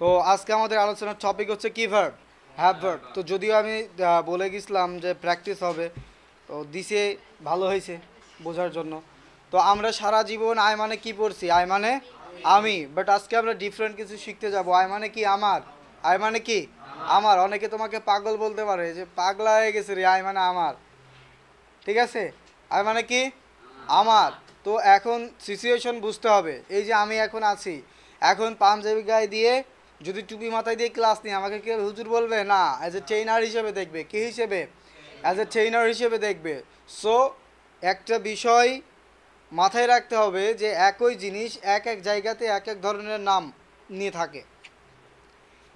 তো আজকে আমাদের আলোচনার টপিক হচ্ছে কি ভার্ব, হ্যাভ ভার্ব। তো যদিও আমি বলে গেছিলাম যে প্র্যাকটিস হবে, তো দিছে ভালো হয়েছে বোঝার জন্য। তো আমরা সারা জীবন আয় মানে কি পড়ছি, আয় মানে আমি, বাট আজকে আমরা ডিফারেন্ট কিছু শিখতে যাব। আয় মানে কি আমার, আয় মানে কি আমার। অনেকে তোমাকে পাগল বলতে পারে যে পাগলা হয়ে গেছে রে, আয় মানে আমার, ঠিক আছে। আয় মানে কি আমার। তো এখন সিচুয়েশন বুঝতে হবে। এই যে আমি এখন আছি, এখন পাঞ্জাবি গায়ে দিয়ে যদি টুপি মাথায় দিয়ে ক্লাস নিই, আমাকে কেউ হুজুর বলবে না, অ্যাজ এ ট্রেনার হিসেবে দেখবে। কী হিসেবে? অ্যাজ এ ট্রেনার হিসেবে দেখবে। সো একটা বিষয় মাথায় রাখতে হবে যে একই জিনিস এক এক জায়গাতে এক এক ধরনের নাম নিয়ে থাকে।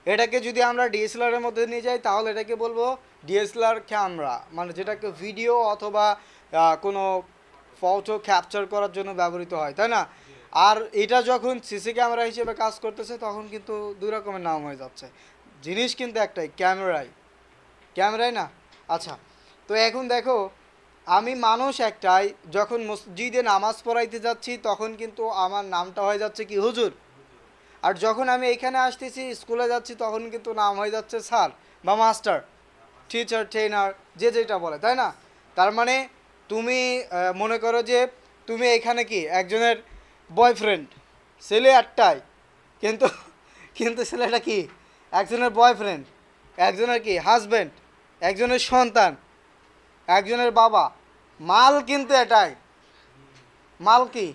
এটাকে যদি আমরা ডিএসএলআর এর মধ্যে নিয়ে যাই তাহলে এটাকে বলবো ডিএসএলআর ক্যামেরা, মানে যেটাকে ভিডিও অথবা কোনো ফটো ক্যাপচার করার জন্য ব্যবহৃত হয়, তাই না? আর এটা যখন সিসি ক্যামেরা হিসেবে কাজ করতেছে তখন কিন্তু দুই রকমের নাম হয়ে যাচ্ছে। জিনিস কিন্তু একটাই, ক্যামেরাই না। আচ্ছা, তো এখন দেখো, আমি মানুষ একটাই, যখন মসজিদে নামাজ পড়াইতে যাচ্ছি তখন কিন্তু আমার নামটা হয়ে যাচ্ছে কি হুজুর। আর যখন আমি এখানে আসতেছি স্কুলে যাচ্ছি তখন কিন্তু নাম হয়ে যাচ্ছে স্যার বা মাস্টার, টিচার, ট্রেনার, যে যেটা বলে, তাই না? তার মানে তুমি মনে করো যে তুমি এখানে কি একজনের বয়ফ্রেন্ড, ছেলে একটাই, কিন্তু কিন্তু ছেলেটা কি একজনের বয়ফ্রেন্ড, একজনের কি হাজব্যান্ড, একজনের সন্তান, একজনের বাবা। মাল কিন্তু এটাই, মাল কি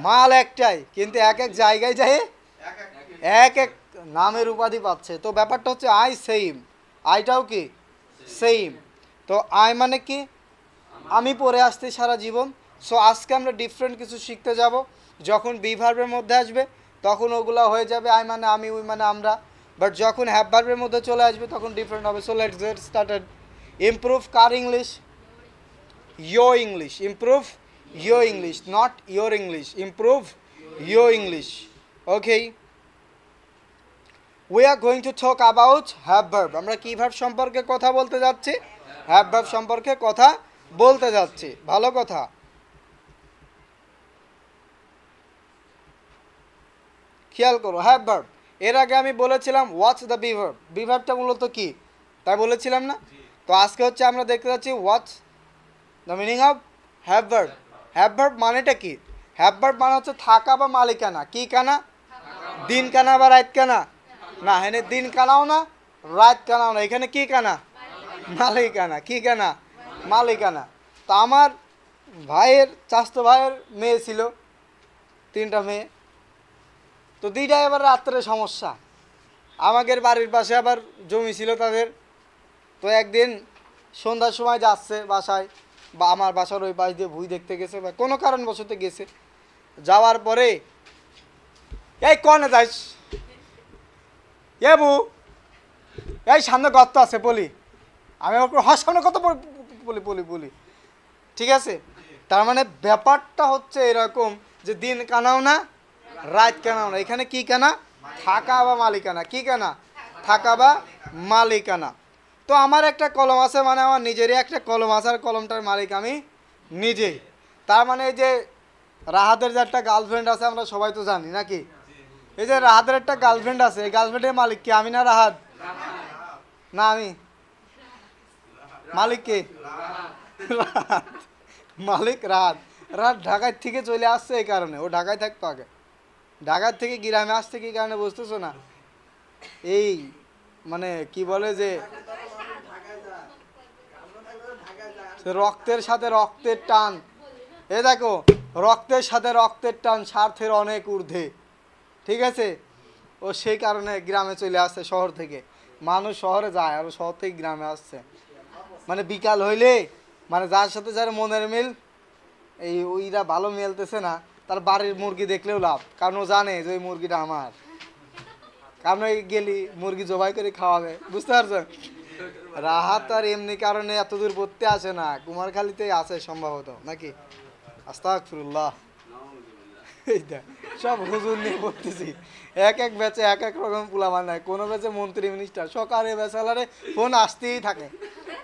মাল একটাই, কিন্তু এক এক জায়গায় যায় এক এক নামের উপাধি পাচ্ছে। তো ব্যাপারটা হচ্ছে আই সেম, আইটাও কি সেম। তো আই মানে কি আমি পড়ে আসতে সারা জীবন। সো আজকে আমরা ডিফারেন্ট কিছু শিখতে যাব। যখন বি ভার্বের মধ্যে আসবে তখন ওগুলো হয়ে যাবে আই মানে আমি, উই মানে আমরা। বাট যখন হ্যাভ ভার্বের মধ্যে চলে আসবে তখন ডিফারেন্ট হবে। So let's get started. Improve car English? your English. Improve your English, not your English. Improve your English. Okay. We are going to talk about have verb. আমরা কি ভার্ব সম্পর্কে কথা বলতে যাচ্ছি? have verb সম্পর্কে কথা বলতে যাচ্ছি। ভালো কথা। খেয়াল করো, have verb। এর আগে আমি বলেছিলাম what's the be verb। be verbটা মূলত কি তাই বলেছিলাম না? তো আজকে হচ্ছে আমরা দেখতে যাচ্ছি what's the meaning of have verb. Have verb মানেটা কি? হ্যাভ ভার্ব মানে হচ্ছে থাকা বা মালিকানা। কি কানা? দিন কানা বা রাত কানা? না, এখানে দিন কানাও না, রাত কানাও না, এখানে কি কানা? মালিকানা। কি কানা? মালিকানা। তো আমার ভাইয়ের, চাচাতো ভাইয়ের মেয়ে ছিল, 3টা মেয়ে। তো 2টাই আবার রাত্রে সমস্যা। আমাদের বাড়ির পাশে আবার জমি ছিল তাদের। তো একদিন সন্ধ্যার সময় যাচ্ছে বাসায়, বা আমার বাসার ওই পাশ দিয়ে ভুঁই দেখতে গেছে বা কোনো কারণবশত গেছে। যাওয়ার পরে এই কনে যাইস, এ বউ, এই সামনে গর্ত আছে বলি। আমি হ্যাঁ সামনে কত বলি বলি বলি, ঠিক আছে। তার মানে ব্যাপারটা হচ্ছে এরকম যে দিন কানাও না, রাত কানাও না, এখানে কি কানা? থাকা বা মালিকানা। কি কানা? থাকা বা মালিকানা। তো আমার একটা কলম আছে, মানে আমার নিজেরই একটা কলম আছে, আর কলমটার মালিক আমি নিজেই। তার মানে এই যে রাহাতের যে একটা গার্লফ্রেন্ড আছে আমরা সবাই তো জানি নাকি? এই যে রাহাতের একটা গার্লফ্রেন্ড আছে, এই গার্লফ্রেন্ডের মালিক কি আমি না রাহাত? না আমি? মালিক কে? রাহাত। মালিক রাহাত। রাহাত ঢাকায় থেকে চলে আসছে এই কারণে, ও ঢাকায় থাকতো আগে। ঢাকার থেকে গ্রামে আসছে কি কারণে বুঝতেছো না? এই মানে কি বলে যে রক্তের সাথে রক্তের টান। এ দেখো, রক্তের সাথে রক্তের টান স্বার্থের অনেক ঊর্ধ্বে, ঠিক আছে। ও সেই কারণে গ্রামে চলে আসছে শহর থেকে। মানুষ শহরে যায় আর শহর থেকে গ্রামে আসছে। মানে বিকাল হইলে, মানে যার সাথে যার মনের মিল, এই ওইরা ভালো মেলতেছে না, তার বাড়ির মুরগি দেখলেও লাভ, কারণ ও জানে যে ওই মুরগিটা আমার। কারণ ওই গেলি মুরগি জবাই করে খাওয়াবে, বুঝতে পারছো? রাহাত আর এমনি কারণে এত দূর পড়তে আসে না, কুমারখালীতেই আছে সম্ভবত, নাকি? আস্তাগফিরুল্লাহ। এইটা সব হুজুর নিয়ে পড়তেছি। এক এক ব্যাচে এক এক রকম পোলামান নাই। কোনো ব্যাচে মন্ত্রী মিনিস্টার, সকালে ব্যাচেলারে ফোন আসতেই থাকে,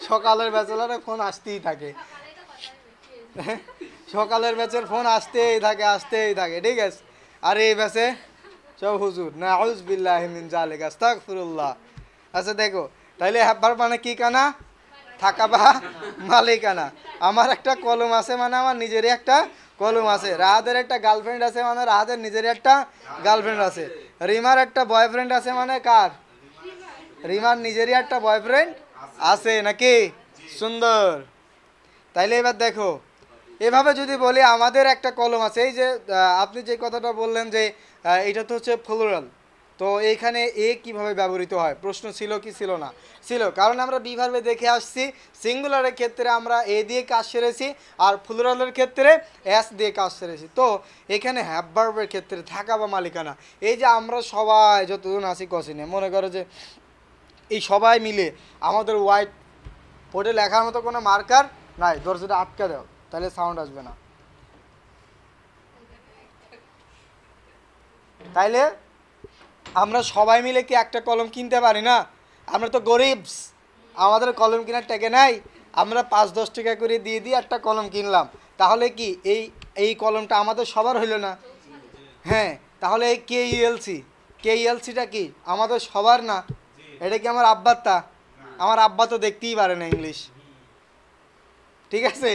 সকালের ব্যাচেলারে ফোন আসতেই থাকে, সকালের ব্যাচের ফোন আসতেই থাকে আসতেই থাকে, ঠিক আছে। আর এই ব্যাচে সব হুজুর, নাউযু বিল্লাহি মিন যালিকা, আস্তাগফিরুল্লাহ। আচ্ছা দেখো, তাইলে হ্যাভ ভার্ব মানে কি কানা? থাকা বা মালিকানা। আমার একটা কলম আছে মানে আমার নিজেরই একটা কলম আছে। রাহাতের একটা গার্লফ্রেন্ড আছে মানে রাহাতের নিজেরই একটা গার্লফ্রেন্ড আছে। রিমার একটা বয়ফ্রেন্ড আছে মানে কার? রিমার নিজেরই একটা বয়ফ্রেন্ড আছে নাকি? সুন্দর। তাইলে এবার দেখো, এভাবে যদি বলি আমাদের একটা কলম আছে, এই যে আপনি যে কথাটা বললেন যে এটা তো হচ্ছে প্লুরাল, তো এইখানে এ কিভাবে ব্যবহৃত হয়, প্রশ্ন ছিল কি ছিল না? ছিল, কারণ আমরা বি ভার্বে দেখে আসছি সিঙ্গুলারের ক্ষেত্রে আমরা এ দিয়ে কাজ সেরেছি, আর প্লুরালের ক্ষেত্রে এস দিয়ে কাজ সেরেছি। তো এখানে হ্যাভ ভার্বের ক্ষেত্রে থাকা বা মালিকানা, এই যে আমরা সবাই যতজন আছি কসিনে, মনে করো যে এই সবাই মিলে আমাদের হোয়াইট বোর্ডে লেখার মতো কোনো মার্কার নাই, দরজাটা আটকা দাও তাহলে সাউন্ড আসবে না। তাইলে আমরা সবাই মিলে কি একটা কলম কিনতে পারি না? আমরা তো গরিবস, আমাদের কলম কেনার টাকা নাই, আমরা 5-10 টাকা করে দিয়ে দিয়ে একটা কলম কিনলাম, তাহলে কি এই এই কলমটা আমাদের সবার হইল না? হ্যাঁ, তাহলে এই কেইএলসিটা কি আমাদের সবার না? এটা কি আমার আব্বার? তা আমার আব্বা তো দেখতেই পারে না ইংলিশ, ঠিক আছে?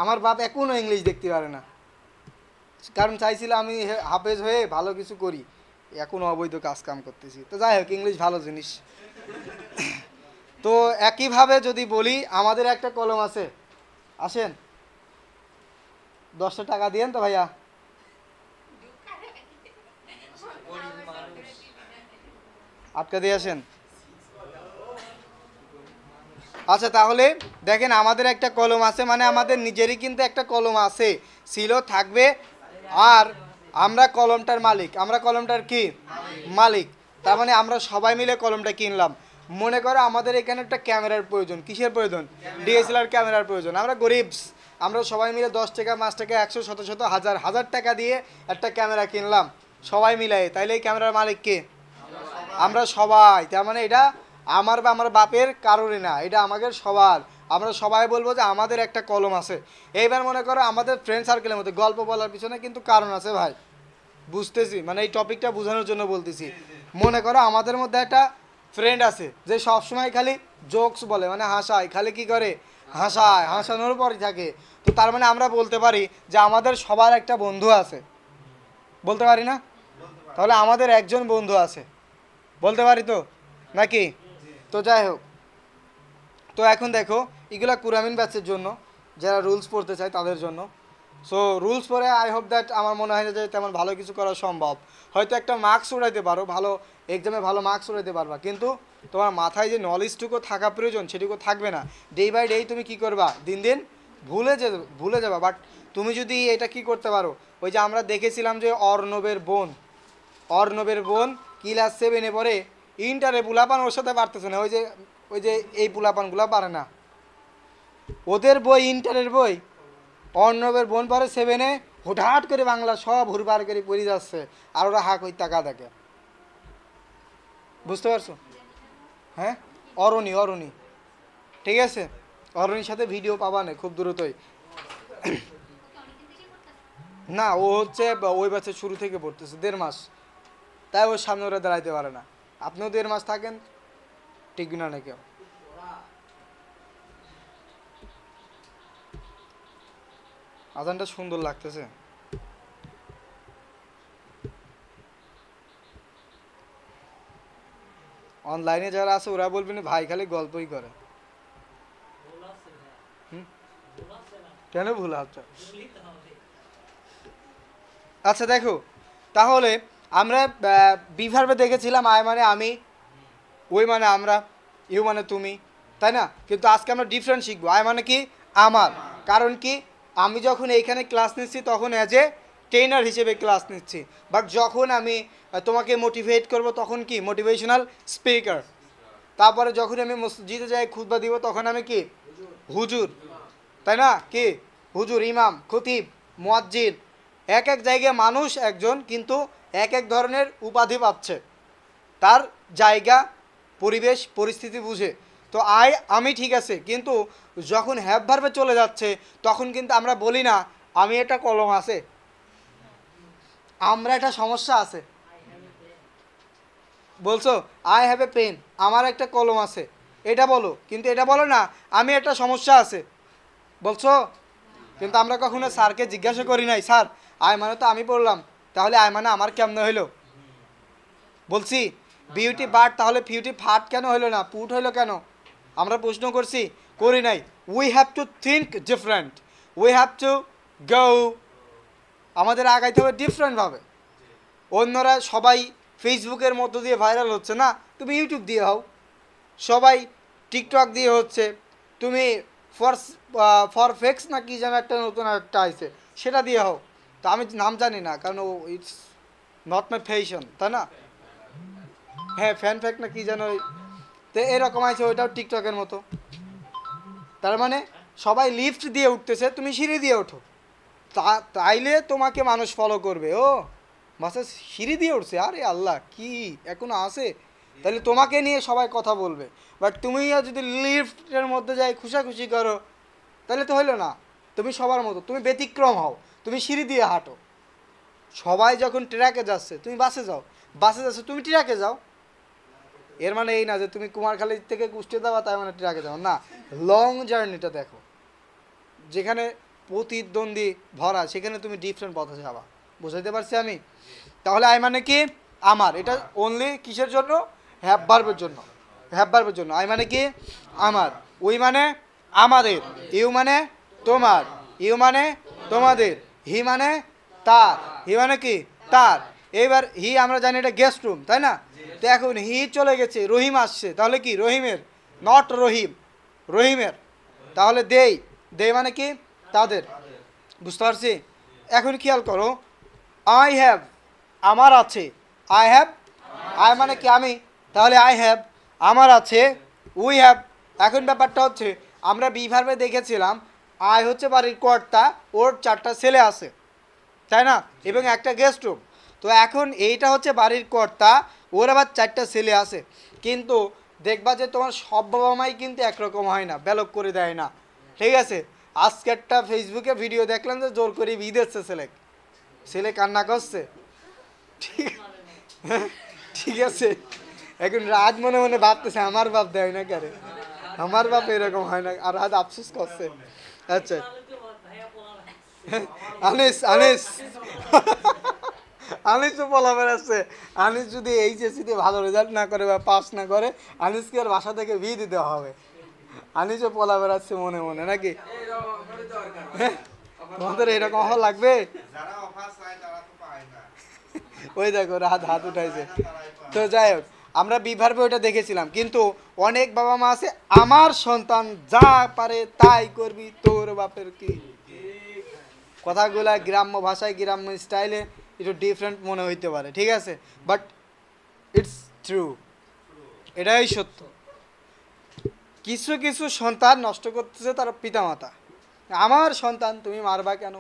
আমার বাপ এখনও ইংলিশ দেখতে পারে না, কারণ চাইছিল আমি হাফেজ হয়ে ভালো কিছু করি, এখন অবৈধ কাজ কাম করতেছি। তো যাই হোক, ইংলিশ ভালো জিনিস। তো একইভাবে যদি বলি আমাদের একটা কলম আছে, আসেন 10 টাকা দিয়েন তো ভাইয়া, আটকা দিয়ে আসেন। আচ্ছা তাহলে দেখেন, আমাদের একটা কলম আছে মানে আমাদের নিজেরই কিন্তু একটা কলম আছে, ছিল, থাকবে, আর আমরা কলমটার মালিক। আমরা কলমটার কি মালিক? তার মানে আমরা সবাই মিলে কলমটা কিনলাম। মনে করো আমাদের এখানে একটা ক্যামেরার প্রয়োজন। কিসের প্রয়োজন? ডিএসএলআর ক্যামেরার প্রয়োজন। আমরা গরিবস, আমরা সবাই মিলে 10 টাকা, 5 টাকা, 100, শত শত, হাজার হাজার টাকা দিয়ে একটা ক্যামেরা কিনলাম সবাই মিলাই। তাইলে এই ক্যামেরার মালিক কে? আমরা সবাই। তার মানে এটা আমার বা আমার বাপের কারোরই না, এটা আমাদের সবার। আমরা সবাই বলবো যে আমাদের একটা কলম আছে। এইবার মনে করো আমাদের ফ্রেন্ড সার্কেলের মধ্যে গল্প বলার পিছনে কিন্তু কারণ আছে ভাই, বুঝতেছি, মানে এই টপিকটা বোঝানোর জন্য বলতেছি। মনে করো আমাদের মধ্যে একটা ফ্রেন্ড আছে যে সবসময় খালি জোকস বলে, মানে হাসায়, খালি কি করে? হাসায়, হাসানোর পরই থাকে। তো তার মানে আমরা বলতে পারি যে আমাদের সবার একটা বন্ধু আছে, বলতে পারি না? তাহলে আমাদের একজন বন্ধু আছে, বলতে পারি তো নাকি? তো যাই হোক, তো এখন দেখো এগুলা কুরামিন ব্যাচের জন্য, যারা রুলস পড়তে চায় তাদের জন্য। সো রুলস পরে আই হোপ দ্যাট আমার মনে হয় না যে তেমন ভালো কিছু করা সম্ভব। হয়তো একটা মার্কস উড়াইতে পারো, ভালো এক্সামে ভালো মার্কস উড়াইতে পারবা, কিন্তু তোমার মাথায় যে নলেজটুকু থাকা প্রয়োজন সেটুকু থাকবে না। ডে বাই ডে তুমি কি করবা? দিন দিন ভুলে যাবা। বাট তুমি যদি এটা কি করতে পারো, ওই যে আমরা দেখেছিলাম যে অর্ণবের বোন ক্লাস 7-এ পড়ে, ইন্টারে পুলাপান ওর সাথে পারতেছে না, ওই যে এই পুলাপানগুলো পারে না, ওদের বই, ইন্টারের বই, অর্ণবের বোন পারে 7-এ, হুটহাট করে বাংলা সব হুরবার করে পড়ে যাচ্ছে, আর ওরা হাক ওই টাকা দেখে। বুঝতে পারছো? হ্যাঁ, অরণি, ঠিক আছে? অরণির সাথে ভিডিও পাবা না খুব দ্রুতই। না, ও হচ্ছে ওই বছর শুরু থেকে পড়তেছে 1.5 মাস, তাই ওর সামনে ওরা দাঁড়াইতে পারে না। আপনিও 1.5 মাস থাকেন, টিকবে না কেউ। আজানটা সুন্দর লাগতেছে। অনলাইনে যারা আছে ওরা বলবেন ভাই খালি গল্পই করে। কেন ভুল হচ্ছে? আচ্ছা দেখো, তাহলে আমরা বি ভার্বে দেখেছিলাম আই মানে আমি, ওই মানে আমরা, ইউ মানে তুমি, তাই না? কিন্তু আজকে আমরা ডিফারেন্ট শিখবো। আই মানে কি? আমার। কারণ কি, আমি যখন এইখানে ক্লাস নিচ্ছি তখন অ্যাজ এ ট্রেনার হিসেবে ক্লাস নিচ্ছি, বাট যখন আমি তোমাকে মোটিভেট করব তখন কি? Motivational speaker. তারপরে যখন আমি মসজিদে যাই খুতবা দিব তখন আমি কি? হুজুর, তাই না? কি? হুজুর, ইমাম, খতিব, মুয়াজ্জিন। এক এক জায়গায় মানুষ একজন, কিন্তু এক এক ধরনের উপাধি পাচ্ছে তার জায়গা, পরিবেশ, পরিস্থিতি বুঝে। তো আমি ঠিক আছে, কিন্তু যখন হ্যাভ ভার্বে চলে যাচ্ছে তখন কিন্তু আমরা বলি না আমি এটা কলম আছে, আমরা এটা সমস্যা আছে, বলছো আই হ্যাভ এ পেন, আমার একটা কলম আছে, এটা বলো, কিন্তু এটা বলো না আমি একটা সমস্যা আছে, বলছো? কিন্তু আমরা কখনো স্যারকে জিজ্ঞাসা করি নাই, স্যার আই মানে তো আমি পড়লাম, তাহলে আই মানে আমার কেমনে হইলো? বলছি বিউটি বাট, তাহলে বিউটি ফাট কেন হইলো না, পুট হইলো কেন? আমরা প্রশ্ন করছি? করি নাই। We have to think different, we have to go, আমাদের আগাইতে হবে ডিফারেন্টভাবে। অন্যরা সবাই ফেসবুকের মধ্য দিয়ে ভাইরাল হচ্ছে না, তুমি ইউটিউব দিয়ে হও। সবাই টিকটক দিয়ে হচ্ছে, তুমি ফর ফর ফেক্স না কি যেন একটা নতুন একটা আইছে, সেটা দিয়ে হও। তো আমি নাম জানি না, কারণ ইটস নট মাই ফ্যাশন, তাই না? হ্যাঁ, ফ্যান ফ্যাক না কি যেন, তো এরকম আছে, ওইটাও টিকটকের মতো। তার মানে সবাই লিফট দিয়ে উঠতেছে, তুমি সিঁড়ি দিয়ে ওঠো, তাইলে তোমাকে মানুষ ফলো করবে। ও মাসে সিঁড়ি দিয়ে উঠছে, আরে আল্লাহ কি এখনো আছে, তাহলে তোমাকে নিয়ে সবাই কথা বলবে। বাট তুমি যদি লিফটের মধ্যে যাই খুশাখুশি করো, তাহলে তো হইলো না। তুমি সবার মতো, তুমি ব্যতিক্রম হও, তুমি সিঁড়ি দিয়ে হাঁটো। সবাই যখন ট্র্যাকে যাচ্ছে তুমি বাসে যাও, বাসে যাচ্ছে তুমি ট্র্যাকে যাও। এর মানে এই না যে তুমি কুমারখালী থেকে কুষ্টিয়া যাওয়া তাই মানে ট্র্যাকে যাও না, লং জার্নিটা দেখো, যেখানে প্রতিদ্বন্দ্বী ভরা সেখানে তুমি ডিফারেন্ট পথে যাবা। বুঝাইতে পারছি আমি? তাহলে আই মানে কি? আমার। এটা অনলি কিসের জন্য? হ্যাভ ভার্বের জন্য। হ্যাভ ভার্বের জন্য। আই মানে কি? আমার। উই মানে আমাদের। ইউ মানে তোমার। ইউ মানে তোমাদের। হি মানে তার। হি মানে কি? তার। এইবার হি আমরা জানি এটা গেস্ট রুম, তাই না? তো এখন হি চলে গেছে, রহিম আসছে, তাহলে কি? রহিমের, নট রহিম, রহিমের। তাহলে দেই, দেই মানে কি? তাদের। বুঝতে পারছি? এখন খেয়াল করো, আই হ্যাভ, আমার আছে। আই হ্যাভ, আই মানে কি? আমি। তাহলে আই হ্যাভ, আমার আছে। উই হ্যাভ, এখন ব্যাপারটা হচ্ছে আমরা বি ভার্বে দেখেছিলাম আই হচ্ছে বাড়ির কর্তা, ওর 4টা ছেলে আছে, তাই না? এবং একটা গেস্ট রুম। তো এখন এইটা হচ্ছে বাড়ির কর্তা, ওর আবার 4টা ছেলে আছে। কিন্তু দেখবা যে তোমার সব বাবা মাই কিন্তু একরকম হয় না, ব্যালক করে দেয় না, ঠিক আছে? আজকে একটা ফেসবুকে ভিডিও দেখলাম যে জোর করে বিয়ে দিচ্ছে ছেলে, ছেলে কান্না করছে, ঠিক, ঠিক আছে? এখন রাত মনে মনে ভাবতেছে আমার বাপ দেয় না কারে, আমার বাপ এরকম হয় না, আর রাত আফসোস করছে। আচ্ছা, আনিস, আনিস, আনিস তো বলা বেড়াচ্ছে, আনিস যদি এইচএসসিতে ভালো রেজাল্ট না করে বা পাস না করে, আনিসকে আর বাসা থেকে বিয়ে দিতে হবে। আনিসও পলা বেড়াচ্ছে মনে মনে, নাকি? তোমাদের এরকম হওয়া লাগবে? ওই দেখো রাত হাত উঠাইছে। তো যাই হোক, আমরা বিভার্বে ওইটা দেখেছিলাম, কিন্তু অনেক বাবা মা আছে, আমার সন্তান যা পারে তাই করবি, তোর বাপের কি। কথাগুলা গ্রাম্য ভাষায়, গ্রাম্য স্টাইলে একটু ডিফারেন্ট মনে হইতে পারে, ঠিক আছে? বাট ইটস ট্রু, এটাই সত্য। কিছু কিছু সন্তান নষ্ট করতেছে তার পিতামাতা। আমার সন্তান তুমি মারবা কেন,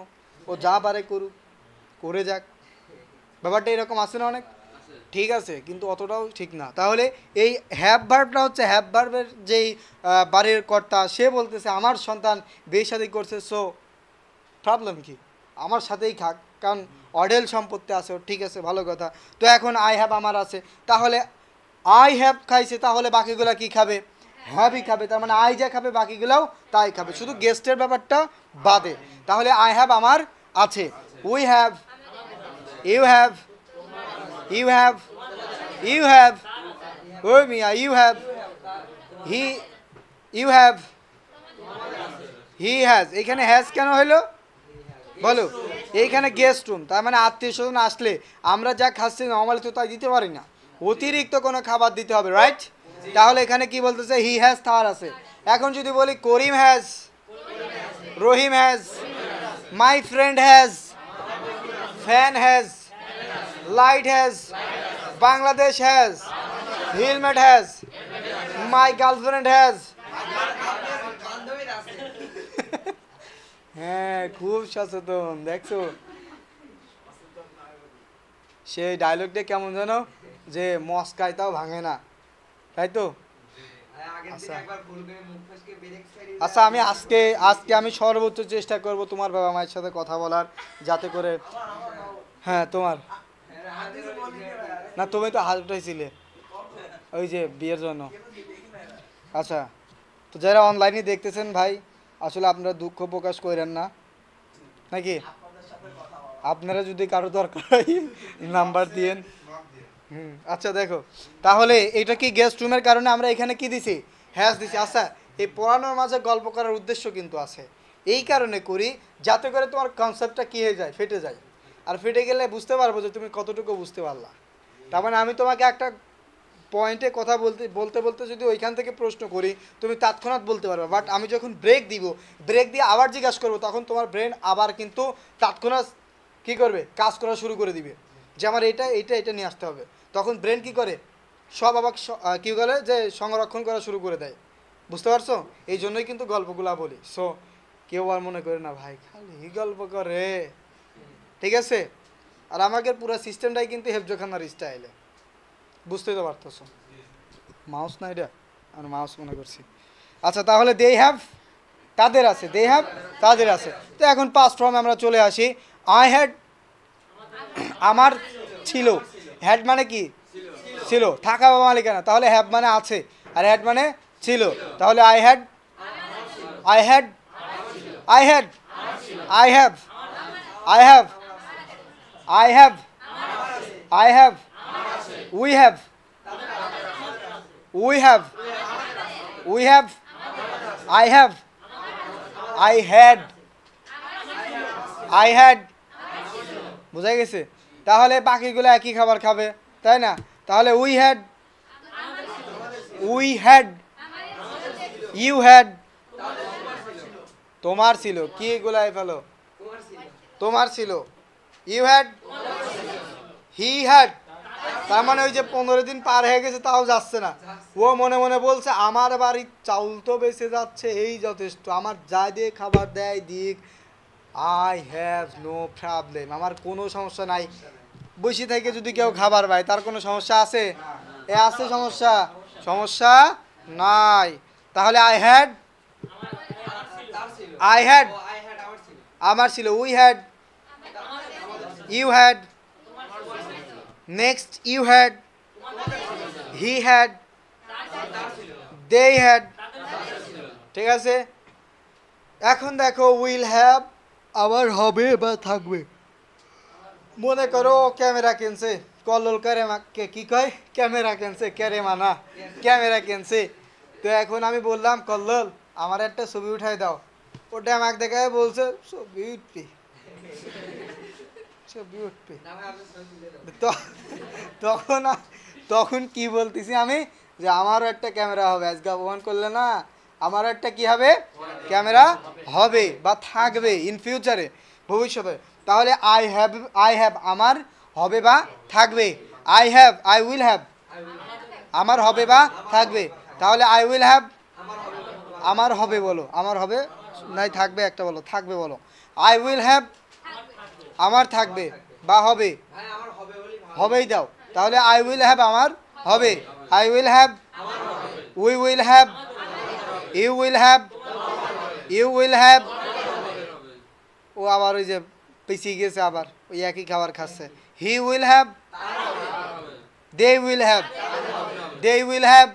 ও যা পারে করুক, করে যাক। ব্যাপারটা এরকম আছে না অনেক, ঠিক আছে? কিন্তু অতটাও ঠিক না। তাহলে এই হ্যাভ ভার্বটা হচ্ছে হ্যাভ ভার্বের যেই বাড়ির কর্তা, সে বলতেছে আমার সন্তান বিয়ে শাদী করছে, সো প্রবলেম কি, আমার সাথেই খাক, কারণ অডেল সম্পত্তি আছে, ঠিক আছে, ভালো কথা। তো এখন আই হ্যাভ আমার আছে, তাহলে আই হ্যাভ খাইছে, তাহলে বাকিগুলা কি খাবে? হ্যাভই খাবে। তার মানে আই যা খাবে বাকিগুলাও তাই খাবে, শুধু গেস্টের ব্যাপারটা বাদে। তাহলে আই হ্যাভ আমার আছে, we have, you have, you have, you have, ওই মিয়া you have, he, you have, he has. এখানে হ্যাজ কেন হলো বলো? এইখানে গেস্ট রুম, তার মানে আত্মীয় স্বজন আসলে আমরা যা খাচ্ছি নর্মালি তো তাই দিতে পারি না, অতিরিক্ত কোনো খাবার দিতে হবে, রাইট? তাহলে এখানে কি বলতেছে? হি হ্যাজ, তার আছে। এখন যদি বলি Karim has, Rahim has, my friend has, fan has, light has, Bangladesh has, helmet has, my girlfriend has. হ্যাঁ, খুব সচেতন, দেখছো? সেই ডায়লগটা কেমন জানো, যে মস্কায় তাও ভাঙে না, তাই তো? আচ্ছা, আচ্ছা, আমি আজকে আজকে আমি সর্বোচ্চ চেষ্টা করব তোমার বাবা মায়ের সাথে কথা বলার, যাতে করে, হ্যাঁ তোমার, না তুমি তো হাত উঠাইছিলে, ওই যে বিয়ের জন্য। আচ্ছা, তো যারা অনলাইনে দেখতেছেন ভাই, আসলে আপনারা দুঃখ প্রকাশ করেন না নাকি? আপনারা যদি কারো দরকার হয় নাম্বার দিয়েন। আচ্ছা দেখো, তাহলে এটা কি গেস্ট রুমের কারণে আমরা এখানে কি দিছি, হ্যাশ দিছি। আচ্ছা, এই পড়ানোর মাঝে গল্প করার উদ্দেশ্য কিন্তু আছে, এই কারণে করি যাতে করে তোমার কনসেপ্টটা কী হয়ে যায়, ফেটে যায়। আর ফেটে গেলে বুঝতে পারবো যে তুমি কতটুকু বুঝতে পারলা। তার মানে আমি তোমাকে একটা পয়েন্টে কথা বলতে বলতে বলতে যদি ওইখান থেকে প্রশ্ন করি, তুমি তৎক্ষণাৎ বলতে পারবে। বাট আমি যখন ব্রেক দিব, ব্রেক দিয়ে আবার জিজ্ঞাসা করবো, তখন তোমার ব্রেন আবার কিন্তু তৎক্ষণাৎ কী করবে, কাজ করা শুরু করে দিবে যে আমার এটা এটা এটা নিয়ে আসতে হবে। তখন ব্রেন কি করে, সব আবার কী করে যে সংরক্ষণ করা শুরু করে দেয়। বুঝতে পারছো? এই জন্যই কিন্তু গল্পগুলা বলি। সো কেউ আর মনে করে না ভাই খালি গল্প করে, ঠিক আছে? আর আমাদের পুরো সিস্টেমটাই কিন্তু হেফজোখানার স্টাইলে, বুঝতেই তো পারতেছো। মাউস না এটা, আমি মাউস মনে করছি। আচ্ছা, তাহলে দে হ্যাভ তাদের আছে, দে হ্যাভ তাদের আছে। তো এখন পাস্ট ফর্মে আমরা চলে আসি। আই হ্যাড আমার ছিল, হ্যাড মানে কি ছিল, থাকা বা মালিকানা। তাহলে হ্যাভ মানে আছে, আর হ্যাড মানে ছিল। তাহলে I had, I had, I had, I have, I have, I have, I have, we have, we have, we have, I have, I had, I had. বোঝা গেছে? তাহলে বাকিগুলো একই খাবার খাবে, তাই না? তাহলে we had, we had, you had, তোমার ছিল, কি গুলাই ফেলো, তোমার ছিল, ইউ হ্যাড, হি হ্যাড। তার মানে ওই যে 15 দিন পার হয়ে গেছে তাও যাচ্ছে না, ও মনে মনে বলছে আমার বাড়ির চাউল তো বেঁচে যাচ্ছে, এই যথেষ্ট, আমার যা দিয়ে খাবার দেয় দিক, আই হ্যাভ নো প্রবলেম, আমার কোনো সমস্যা নাই। বসে থেকে যদি কেউ খাবার পায় তার কোনো সমস্যা আছে? এ আছে সমস্যা? সমস্যা নাই। তাহলে আই হ্যাড, আই হ্যাড, আমার ছিল, we had, you had, next you had, he had, they had, ঠিক আছে? এখন দেখো উইল হ্যাভ আবার হবে বা থাকবে। মনে করো ক্যামেরা কিনছে, কল্লোল ক্যামেরা, কি কয়, ক্যামেরা কিনছে, ক্যারেমা না, ক্যামেরা কিনছে। তো এখন আমি বললাম কল্লোল আমার একটা ছবি উঠাই দাও, ওটা আমাকে দেখায় বলছে ছবি উঠবে, ছবি উঠবে। তখন তখন কি বলতেছি আমি, যে আমারও একটা ক্যামেরা হবে, আজকে অপমান করলে না, আমারও একটা কি হবে, ক্যামেরা হবে বা থাকবে ইন ফিউচারে, ভবিষ্যতে। তাহলে আই হ্যাভ, আই হ্যাভ আমার হবে বা থাকবে, I have, I will have আমার হবে বা থাকবে। তাহলে আই উইল হ্যাভ আমার হবে, বলো আমার হবে নাই থাকবে, একটা বলো থাকবে, বলো আই উইল হ্যাভ আমার থাকবে বা হবে, হবেই দাও। তাহলে আই উইল হ্যাভ আমার হবে, I will have, we will have, you will have, you will have. ও আবার ওই যে পিছিয়ে গেছে, আবার ওই একই খাবার খাচ্ছে। He will have, they will have, they will have.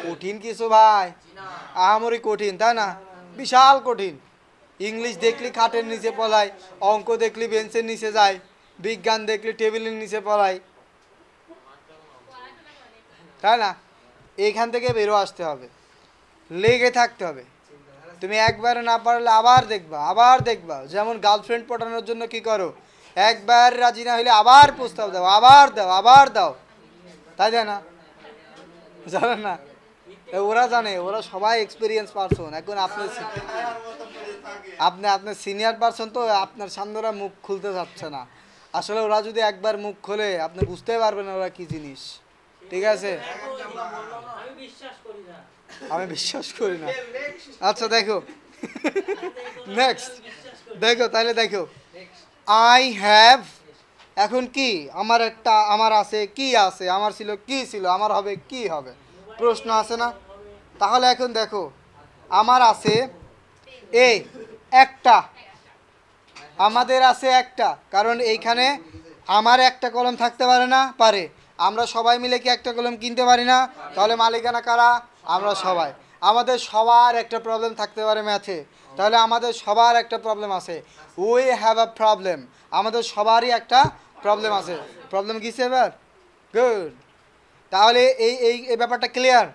কঠিন কিছু ভাই, আহামরি কঠিন তাই না? বিশাল কঠিন। ইংলিশ দেখলি খাটের নিচে পলায়, অঙ্ক দেখলি বেঞ্চের নিচে যায়, বিজ্ঞান দেখলি টেবিলের নিচে পলায়, তাই না? এইখান থেকে বেরো আসতে হবে, লেগে থাকতে হবে। তুমি একবারে না পারলে আবার দেখবা, আবার দেখবা। যেমন গার্লফ্রেন্ড পটানোর জন্য কি করো, একবার রাজি না হইলে আবার প্রস্তাব দাও, আবার দাও, আবার দাও, তাই না? জানেন না? ওরা জানে, ওরা সবাই এক্সপিরিয়েন্স পারসন। এখন আপনার সিনিয়র পারসন, তো আপনার সামনে ওরা মুখ খুলতে যাচ্ছে না। আসলে ওরা যদি একবার মুখ খোলে আপনি বুঝতে পারবেন ওরা কি জিনিস, ঠিক আছে? আমি বিশ্বাস করি না। আচ্ছা দেখো, নেক্সট দেখো, তাহলে দেখো আই হ্যাভ, এখন কি আমার একটা, আমার আছে, কি আছে, আমার ছিল, কি ছিল, আমার হবে, কি হবে, প্রশ্ন আছে না? তাহলে এখন দেখো আমার আছে এ একটা, আমাদের আছে একটা, কারণ এইখানে আমার একটা কলম থাকতে পারে না, পারে, আমরা সবাই মিলে কি একটা কলম কিনতে পারি না? তাহলে মালিকানা কারা? আমরা সবাই। আমাদের সবার একটা প্রবলেম থাকতে পারে ম্যাথে, তাহলে আমাদের সবার একটা প্রবলেম আছে। উই হ্যাভ আ প্রবলেম, আমাদের সবারই একটা প্রবলেম আছে। প্রবলেম কিসে এবার? গুড। তাহলে এই এই এই ব্যাপারটা ক্লিয়ার।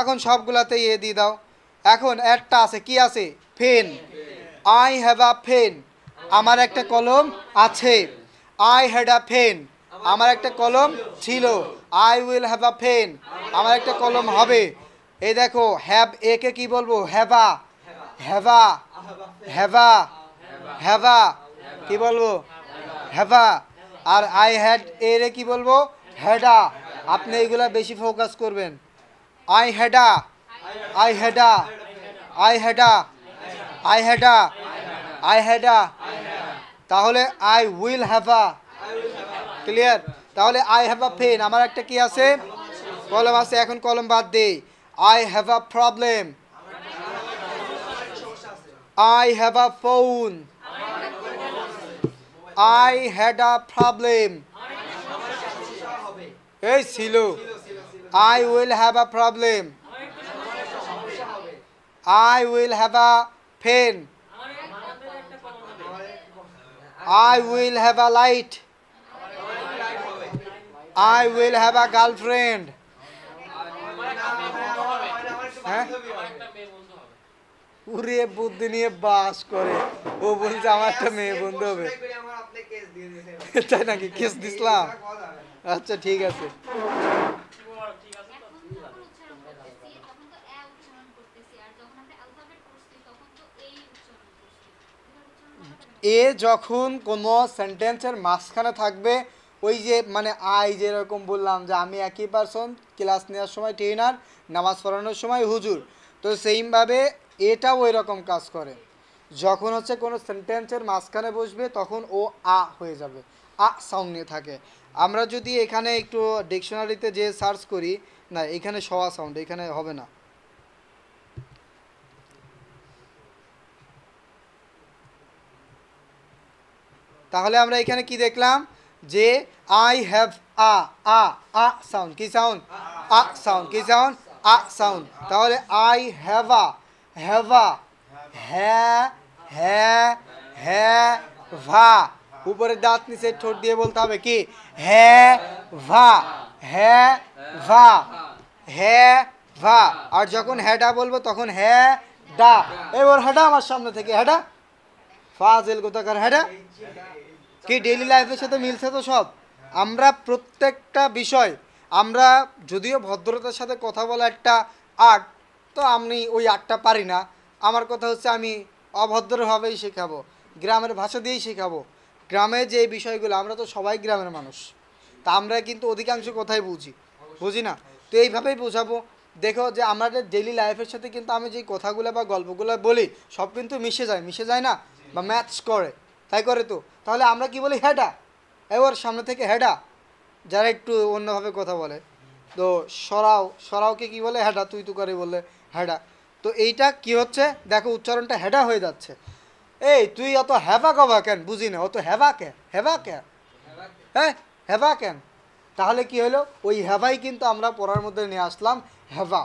এখন সবগুলাতে এ দিয়ে দাও। এখন একটা আছে, কি আছে? Pen. I have a pen, আমার একটা কলম আছে। আই হ্যাড আ পেন, আমার একটা কলম ছিল। I will have a pen, আমার একটা কলম হবে। এই দেখো, হ্যাভ একে কি বলবো? হ্যাভা। হ্যাভা, হ্যাভা, হ্যাভা কি বলবো? হ্যাভা। আর আই হ্যাড এর কি বলবো? হ্যাডা। আপনি এইগুলা বেশি ফোকাস করবেন। I had a, I had a, I had a, I had a, I had a. তাহলে I will have a, clear? তাহলে আই হ্যাভ আ পেন, আমার একটা কি আছে? কলম আছে। এখন কলম বাদ দেই। I have a problem, I have a phone, I had a problem. এই ছিল। I will have a problem, I will have a pen, I will have a light, I will have a girlfriend. হ্যাঁ, পুরে বুদ্ধি নিয়ে বাস করে। ও বলছে আমার একটা মেয়ে বন্ধু হবে। তাই নাকি? কেস দিছিলাম? আচ্ছা ঠিক আছে। এ যখন কোনো সেন্টেন্সের মাঝখানে থাকবে, ওই যে মানে আই যেরকম বললাম যে আমি একই পারসন, ক্লাস নেওয়ার সময় ট্রেনার, নামাজ পড়ানোর সময় হুজুর, তো সেইমভাবে এটাও ওই রকম কাজ করে। যখন হচ্ছে কোনো সেন্টেন্সের মাঝখানে বসবে তখন ও আ হয়ে যাবে, আ সাউন্ড নিয়ে থাকে। আমরা যদি এখানে একটু ডিকশনারিতে যে সার্চ করি, না এখানে সওয়া সাউন্ড, এখানে হবে না। তাহলে আমরা এখানে কি দেখলাম? যে I have a, a a sound, কি সাউন্ড? আ সাউন্ড, কি সাউন্ড? A sound. তাহলে I have a, have a, হ্যাঁ হ্যাঁ হ্যাঁ ভা, উপরে দাঁত নিচে ঠোঁট দিয়ে বলতে হবে কি? হ্যাঁ ভা, হ্যাঁ ভা, হ্যাঁ ভা। আর যখন হ্যাডা বলবো তখন হ্যাঁ ডা। এবার হ্যাডা আমার সামনে থেকে, হ্যাডা ফাজেল কোথাকার, হ্যাডা। কি ডেইলি লাইফের সাথে মিলছে তো সব? আমরা প্রত্যেকটা বিষয়, আমরা যদিও ভদ্রতার সাথে কথা বলা একটা আর্ট, তো আমি ওই আর্টটা পারি না। আমার কথা হচ্ছে আমি অভদ্রভাবেই শেখাবো, গ্রামের ভাষা দিয়েই শেখাবো। গ্রামে যে বিষয়গুলো, আমরা তো সবাই গ্রামের মানুষ, তা আমরা কিন্তু অধিকাংশ কথাই বুঝি না, তো এইভাবেই বোঝাবো। দেখো যে আমাদের ডেইলি লাইফের সাথে কিন্তু আমি যে কথাগুলো বা গল্পগুলো বলি সব কিন্তু মিশে যায় না, বা ম্যাচ করে, তাই করে তো। তাহলে আমরা কি বলি? হ্যাডা। এবার সামনে থেকে হ্যাডা, যারা একটু অন্যভাবে কথা বলে, তো সরাওকে কি বলে? হ্যাডা। তুই করে বললে হ্যাডা। তো এইটা কি হচ্ছে? দেখো উচ্চারণটা হ্যাডা হয়ে যাচ্ছে। এই তুই অত হ্যাভা কবা কেন? বুঝি না, অত হ্যাভা কেন? হ্যাঁ হ্যাভা কেন? তাহলে কি হলো? ওই হ্যাভাই কিন্তু আমরা পড়ার মধ্যে নিয়ে আসলাম, হ্যাভা।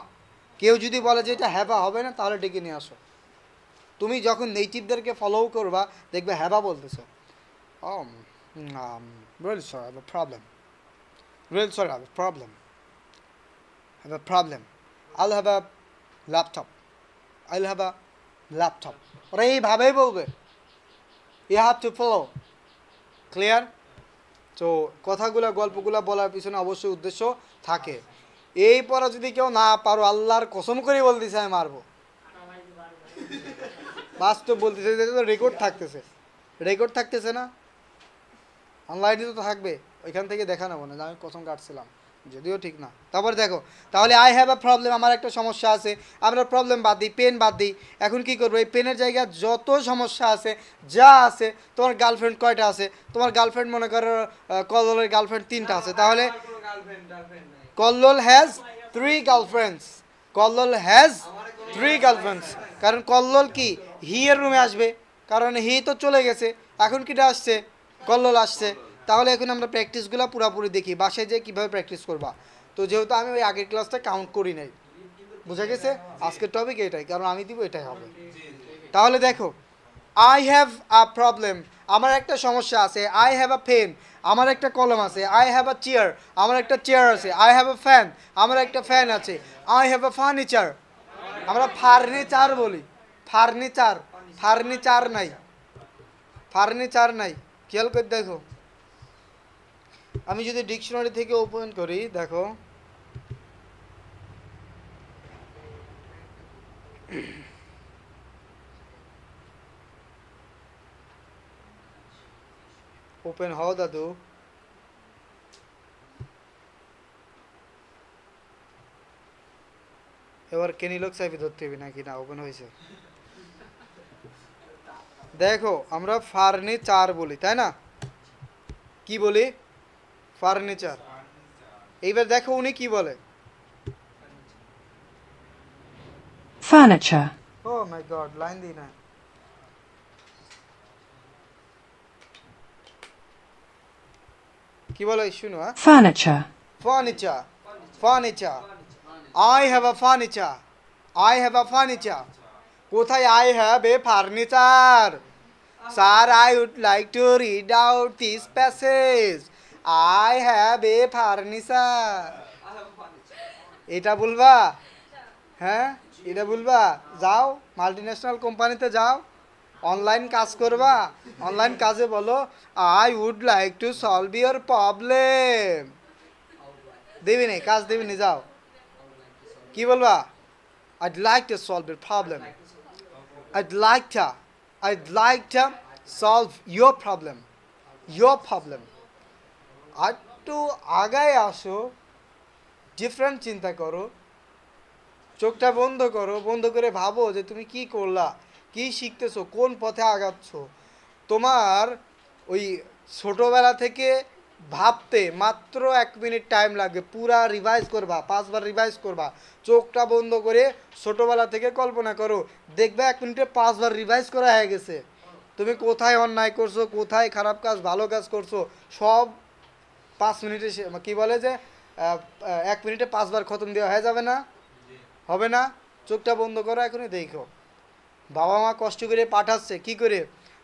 কেউ যদি বলে যে এটা হ্যাভা হবে না, তাহলে ডেকে নিয়ে আসো। তুমি যখন নেটিভদেরকে ফলো করবা দেখবে হ্যাভা বলতেছো। Really sorry, I have a problem. Really sorry, I have a problem. I have a problem. I'll have a laptop. I'll have a laptop. ওরা এইভাবেই বলবে। You have to follow. Clear? তো কথাগুলো গল্পগুলো বলার পিছনে অবশ্যই উদ্দেশ্য থাকে। এই পড়া যদি কেউ না পারো, আল্লাহর কসম করে বলতেছে আমি মারবো। বাস্তব বলতেছে, রেকর্ড থাকতেছে না, অনলাইনে তো থাকবে, ওইখান থেকে দেখা নেবো না আমি কসম কাটছিলাম, যদিও ঠিক না। তারপর দেখো, তাহলে আই হ্যাভ আ প্রবলেম, আমার একটা সমস্যা আছে। আমরা প্রবলেম বাদ দিই, পেন বাদ দিই। এখন কি করবো? এই পেনের জায়গায় যত সমস্যা আছে, যা আছে, তোমার গার্লফ্রেন্ড কয়টা আছে? তোমার গার্লফ্রেন্ড মনে করো কল্লোলের গার্লফ্রেন্ড 3টা আছে, তাহলে Kallol has 3 girlfriends. Kallol has 3 girlfriends. কারণ কল্লোল কি হি এর রুমে আসবে, কারণ হি তো চলে গেছে, এখন কিটা আসছে? কল্লোল আসছে। তাহলে এখন আমরা প্র্যাকটিসগুলো পুরোপুরি দেখি বাসায় যেয়ে কীভাবে প্র্যাকটিস করবা। তো যেহেতু আমি ওই আগের ক্লাসটা কাউন্ট করি নাই, বুঝা গেছে, আজকের টপিক এটাই, কারণ আমি দিব এটাই হবে। তাহলে দেখো, আই হ্যাভ আ প্রবলেম, আমার একটা সমস্যা আছে। আই হ্যাভ আ পেন, আমার একটা কলম আছে। আই হ্যাভ আ চেয়ার, আমার একটা চেয়ার আছে। আই হ্যাভ আ ফ্যান, আমার একটা ফ্যান আছে। আই হ্যাভ আ ফার্নিচার, আমরা ফার্নিচার বলি, ফার্নিচার, ফার্নিচার নাই, ফার্নিচার নাই। খেয়াল করে দেখো, আমি যদি ডিকশনারি থেকে ওপেন করি, দেখো ওপেন হও দাদু। এবার কেনিলক সাইফি ধরতে হবে নাকি না, ওপেন হয়েছে। দেখো আমরা ফার্নিচার বলি, তাই না? কি বলি? ফার্নিচার। এইবার দেখো উনি কি বলে, furniture, ও মাই গড, লাইন দিই না। কি বলে শুনো, হ্যাঁ? furniture, Furniture, furniture. I have a furniture. I have a furniture. কোথায় I have a furniture? Sir, I would like to read out this passage. I have a furniture. এটা বলবা? হ্যাঁ, এটা বলবা? যাও মাল্টিন্যাশনাল কোম্পানিতে যাও, অনলাইন কাজ করবা, অনলাইন কাজে বলো I would like to solve your problem. দেবে নি, কাজ দেবে নি, যাও। কি বলবা? I'd like to solve your problem, I'd like to solve your problem, your problem. আর একটু আগায় আসো, ডিফারেন্ট চিন্তা করো, চোখটা বন্ধ করো, বন্ধ করে ভাবো যে তুমি কি করলা, কি শিখতেছো, কোন পথে আগাচ্ছ। তোমার ওই ছোটোবেলা থেকে ভাবতে মাত্র 1 মিনিট টাইম লাগবে। পুরা রিভাইজ করবা, 5 বার রিভাইজ করবা, চোখটা বন্ধ করে ছোটোবেলা থেকে কল্পনা করো, দেখবে 1 মিনিটে 5 বার রিভাইজ করা হয়ে গেছে। তুমি কোথায় অন্যায় করছো, কোথায় খারাপ কাজ, ভালো কাজ করছো, সব 5 মিনিটে কি বলে যে 1 মিনিটে 5 বার খতম দেওয়া হয়ে যাবে না? হবে না? চোখটা বন্ধ করো, এখনই দেখো। বাবা মা কষ্ট করে পাঠাচ্ছে, কি করে?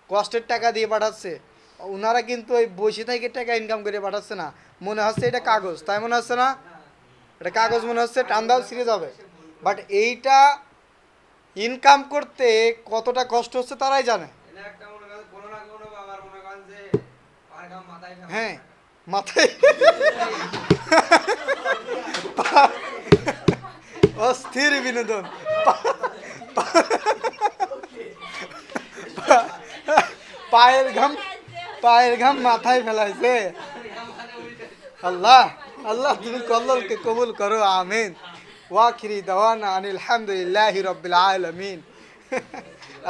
কষ্টের টাকা দিয়ে পাঠাচ্ছে। ওনারা কিন্তু ওই বসে থেকে টাকা ইনকাম করে পাঠাচ্ছে না। মনে হচ্ছে এটা কাগজ, তাই মনে হচ্ছে না? এটা কাগজ মনে হচ্ছে, টান দাও ছিঁড়ে যাবে। বাট এইটা ইনকাম করতে কতটা কষ্ট হচ্ছে তারাই জানে। হ্যাঁ, মাথায় অস্থির বিনোদন, পায়ের ঘাম মাথায় ফেলাইছে। আল্লাহ আল্লাহ তুমি কল্যাণকে কবুল করো, আমিন। ওয়াখিরি দাওয়ানা আনিল হামদুলিল্লাহি রাব্বিল আলামিন।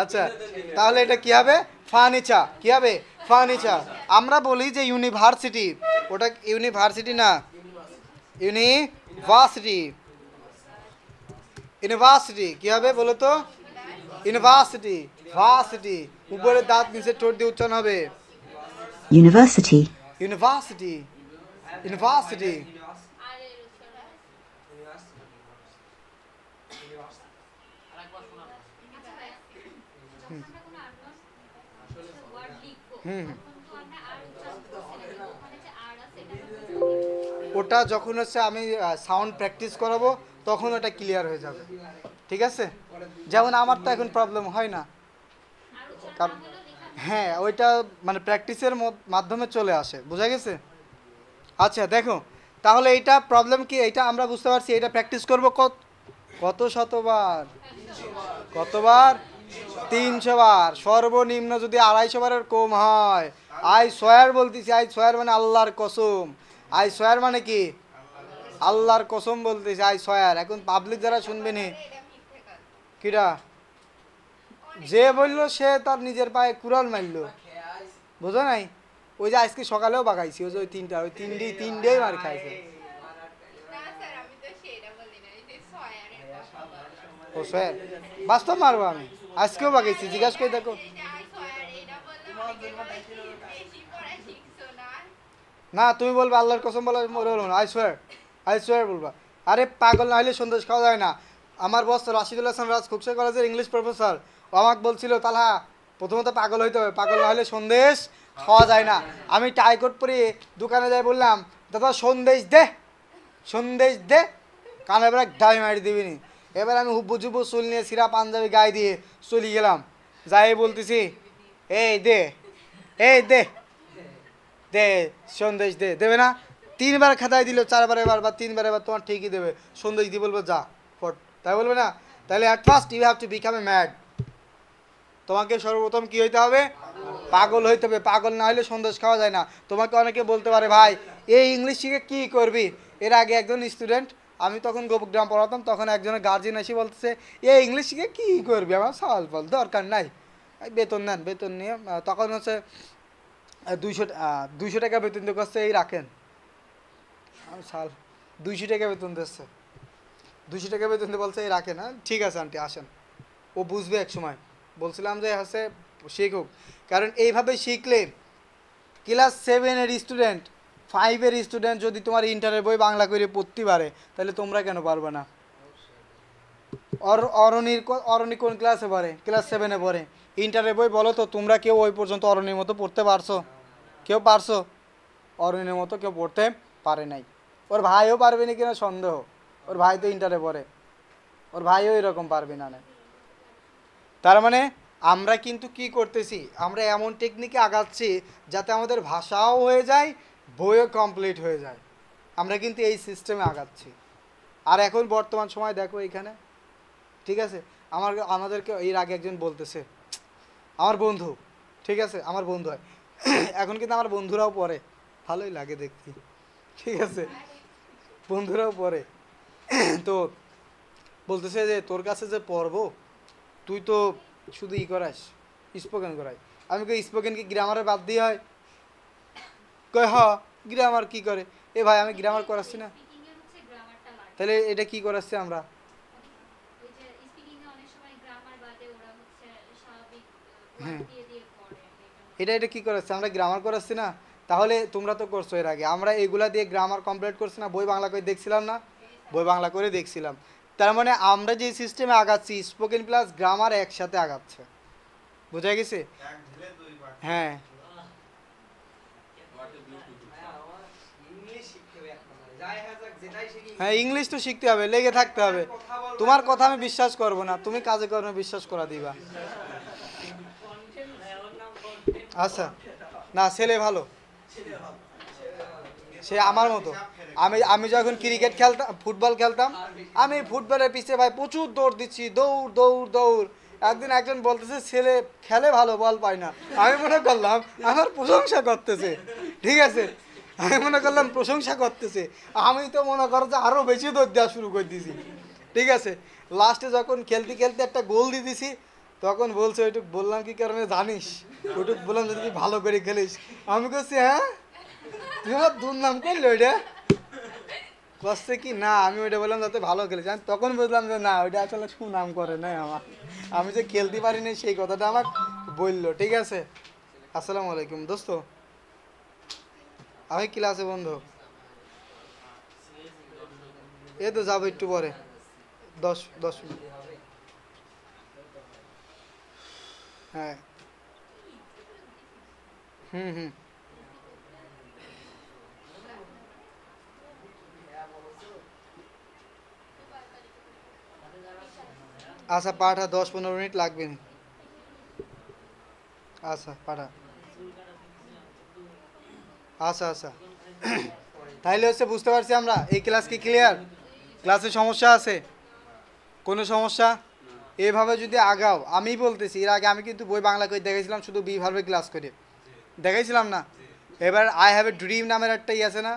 আচ্ছা, তাহলে এটা কি হবে? ফার্নিচার। কি হবে? ফার্নিচার। আমরা বলি যে ইউনিভার্সিটি, ওটা ইউনিভার্সিটি না, ইউনিভার্সিটি। ইউনিভার্সিটি কি হবে বলো তো? ইউনিভার্সিটি, ভার্সিটি, উপরে দাঁত নিচে ঠোঁট দিয়ে উচ্চারণ হবে university, ইউনিভার্সিটি, ইউনিভার্সিটি। ওটা যখন হচ্ছে আমি সাউন্ড প্র্যাকটিস করাবো তখন ওটা ক্লিয়ার হয়ে যাবে, ঠিক আছে? যেমন আমার তো এখন প্রবলেম হয় না, কারণ হ্যাঁ ওইটা মানে প্র্যাকটিসের মাধ্যমে চলে আসে, বোঝা গেছে? আচ্ছা দেখো, তাহলে এইটা প্রবলেম কি, এইটা আমরা বুঝতে পারছি। এটা প্র্যাকটিস করব কত শতবার? কতবার? 300 বার। সর্বনিম্ন যদি 250 বারের কম হয়। আই সোয়ার বলতেছি, আই সোয়ার মানে আল্লাহর কসম। আই সোয়ার মানে কি? আল্লাহর কসম বলতেছি, আই সোয়ার। এখন পাবলিক যারা শুনবে নি, কিরা যে বললো সে তার নিজের পায়ে কুড়াল মারলো, বুঝো নাই? ওই যে আজকে সকালেও বাগাইছি, ওই যে ওই তিনটেই মার খাইছে। ও সোয়ার বাস্তব মারবো আমি, আজকেও বাগাইছি, জিজ্ঞাসা করে দেখো। না তুমি বলবে আল্লাহর কসম বলো আই সোয়ার বলবা। আরে পাগল না হলে সন্দেশ খাওয়া যায় না। আমার বস রাশিদুল হাসান রাজ খুকসা কলেজের ইংলিশ প্রফেসর, ও আমাকে বলছিল তালহা প্রথমত পাগল হইতে হবে, পাগল না হলে সন্দেশ খাওয়া যায় না। আমি টাইকোট পরে দোকানে যাই বললাম দাদা সন্দেশ দে, সন্দেশ দে, কানে বেড়া ডাই মারি দিবিনি। এবার আমি হুব্বু জুব্বু চুল নিয়ে সিরা পাঞ্জাবি গায়ে দিয়ে চলে গেলাম, যাই বলতেছি এই দে, এই দে দে সন্দেশ দে, দেবে না? 3বার খাতায় দিল, 4বার এবার বা 3বার এবার তোমার ঠিকই দেবে, সন্দেশ দিয়ে বলবো যা ফট, তাই বলবে না? তাহলে at first you have to become a mad. তোমাকে সর্বপ্রথম কি হইতে হবে? পাগল হইতে হবে। পাগল না হলে সন্দেশ খাওয়া যায় না। তোমাকে অনেকে বলতে পারে ভাই এই ইংলিশ শিখে কী করবি? এর আগে একজন স্টুডেন্ট, আমি তখন গোপগ্রাম পড়াতাম, তখন একজনের গার্জিয়ান এসে বলতেছে এই ইংলিশ শিখে কী করবি, আমার সওয়াল ফল দরকার নাই, বেতন নেন, বেতন নিয়ে তখন হচ্ছে 200 টাকা বেতন দিয়ে করছে, এই রাখেন সাল 200 টাকা বেতন দিচ্ছে, 200 টাকা বেতন দিয়ে বলছে এই রাখেন। হ্যাঁ ঠিক আছে আন্টি আসেন, ও বুঝবে এক সময়। বলছিলাম যে হচ্ছে শিখুক, কারণ এইভাবে শিখলে ক্লাস 7-এর স্টুডেন্ট, 5-এর স্টুডেন্ট যদি তোমার ইন্টারের বই বাংলা করে পড়তে পারে, তাহলে তোমরা কেন পারবে না? অরণি কোন ক্লাসে পড়ে? ক্লাস 7-এ পড়ে। ইন্টারের বই বলো তো তোমরা কেউ ওই পর্যন্ত অরণির মতো পড়তে পারছো? কেউ পারছো? অরণির মতো কেউ পড়তে পারে নাই। ওর ভাইও পারবে না কিনা সন্দেহ, ওর ভাই তো ইন্টারে পড়ে, ওর ভাইও এরকম পারবে না। তার মানে আমরা কিন্তু কি করতেছি, আমরা এমন টেকনিকে আগাচ্ছি যাতে আমাদের ভাষাও হয়ে যায়, বইও কমপ্লিট হয়ে যায়। আমরা কিন্তু এই সিস্টেমে আগাচ্ছি। আর এখন বর্তমান সময় দেখো এখানে, ঠিক আছে, আমাদেরকে এর আগে একজন বলতেছে, আমার বন্ধু, ঠিক আছে, আমার বন্ধু হয় এখন কিন্তু আমার বন্ধুরাও পড়ে, ভালোই লাগে দেখতে, ঠিক আছে, বন্ধুরাও পড়ে। তো বলতেছে যে তোর কাছে যে পড়বো, তুই তো শুধু করাস, স্পোকেন করাই। আমি কই স্পোকেন কি গ্রামারে বাদ দিয়ে হয়? কয় হ, গ্রামার কি করে? এ ভাই আমি গ্রামার করাচ্ছি না, তাহলে এটা কি করাচ্ছি আমরা? হ্যাঁ এটা কি করাচ্ছি আমরা? গ্রামার করাচ্ছি না? তাহলে তোমরা তো করছো এর আগে, আমরা এগুলা দিয়ে গ্রামার কমপ্লিট করছি না? বই বাংলা করে দেখছিলাম না? বই বাংলা করে দেখছিলাম। তার মানে আমরা যে সিস্টেমে আগাচ্ছি, স্পোকেন প্লাস গ্রামার একসাথে আগাচ্ছে, বোঝা গেছে? হ্যাঁ হ্যাঁ ইংলিশ তো শিখতে হবে, লেগে থাকতে হবে। তোমার কথা আমি বিশ্বাস করবো না, তুমি কাজে কর্মে বিশ্বাস করা দিবা। আচ্ছা না, ছেলে ভালো, সে আমার মতো। আমি আমি যখন ক্রিকেট খেলতাম, ফুটবল খেলতাম, আমি ফুটবলের পিছিয়ে ভাই প্রচুর দৌড় দিচ্ছি, দৌড় দৌড় দৌড়। একদিন একজন বলতেছে ছেলে খেলে ভালো, বল পায় না। আমি মনে করলাম আমার প্রশংসা করতেছে, ঠিক আছে, আমি মনে করলাম প্রশংসা করতেছে। আমি তো মনে করো যে আরও বেশি দৌড় দেওয়া শুরু করে দিয়েছি, ঠিক আছে। লাস্টে যখন খেলতে খেলতে একটা গোল দিয়ে দিছি, তখন বলছে ওইটুক বললাম কি কারণে জানিস? ওইটুক বললাম যদি তুই ভালো করে খেলিস। আমি বলছি হ্যাঁ তুই আমার দুর্নাম করলি ওইটা? বসছে কি না, আমি ওইটা বললাম যাতে ভালো খেলেছি। আমি তখন বুঝলাম যে না ওইটা আসলে সুনাম করে নাই আমার, আমি যে খেলতে পারিনি সেই কথাটা আমার বললো, ঠিক আছে। আসসালামু আলাইকুম দোস্ত, আমি ক্লাসে বন্ধু, এই তো যাবো একটু পরে, 10 মিনিট। হ্যাঁ হুম। আচ্ছা পাঠা, 10-15 মিনিট লাগবে না। আচ্ছা পাঠা, আচ্ছা আচ্ছা তাইলে হচ্ছে বুঝতে পারছি আমরা। এই ক্লাস কি ক্লিয়ার? ক্লাসে সমস্যা আছে? কোনো সমস্যা? এভাবে যদি আগাও, আমি বলতেছি এর আগে আমি কিন্তু বই বাংলা করে দেখেছিলাম, শুধু বি ভার্বে ক্লাস করে দেখাইছিলাম না? এবার আই হ্যাভ এ ড্রিম নামের একটা আছে না,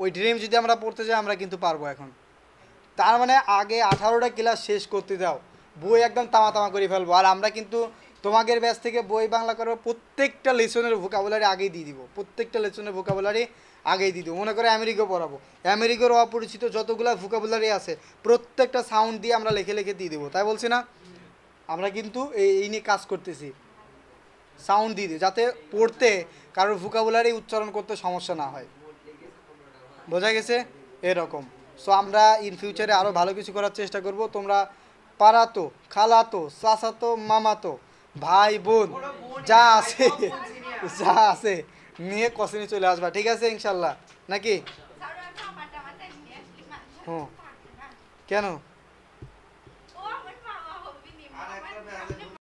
ওই ড্রিম যদি আমরা পড়তে যাই আমরা কিন্তু পারবো এখন। তার মানে আগে 18টা ক্লাস শেষ করতে দাও, বই একদম তামা করে ফেলবো। আর আমরা কিন্তু তোমাদের ব্যাচ থেকে বই বাংলা করবো, প্রত্যেকটা লেসনের ভোকাবুলারি আগেই দিয়ে দিব, প্রত্যেকটা লেসনের ভোকাবুলারি আগেই দিয়ে দিব। মনে করে আমেরিকা পড়াবো, আমেরিকার অপরিচিত যতগুলো ভোকাবুলারি আছে প্রত্যেকটা সাউন্ড দিয়ে আমরা লিখে লিখে দিয়ে দেবো, তাই বলছি না? আমরা কিন্তু এই নিয়ে কাজ করতেছি, সাউন্ড দিয়ে দিই যাতে পড়তে কারোর ভোকাবুলারি উচ্চারণ করতে সমস্যা না হয়। বোঝা গেছে? এরকম। সো আমরা ইন ফিউচারে আরও ভালো কিছু করার চেষ্টা করব। তোমরা পাড়াতো, খালাতো, চাচাতো, মামাতো, ভাই বোন যা আছে যা আছে নিয়ে কসিনে চলে আসবা, ঠিক আছে ইনশাল্লাহ নাকি? হুম, কেন?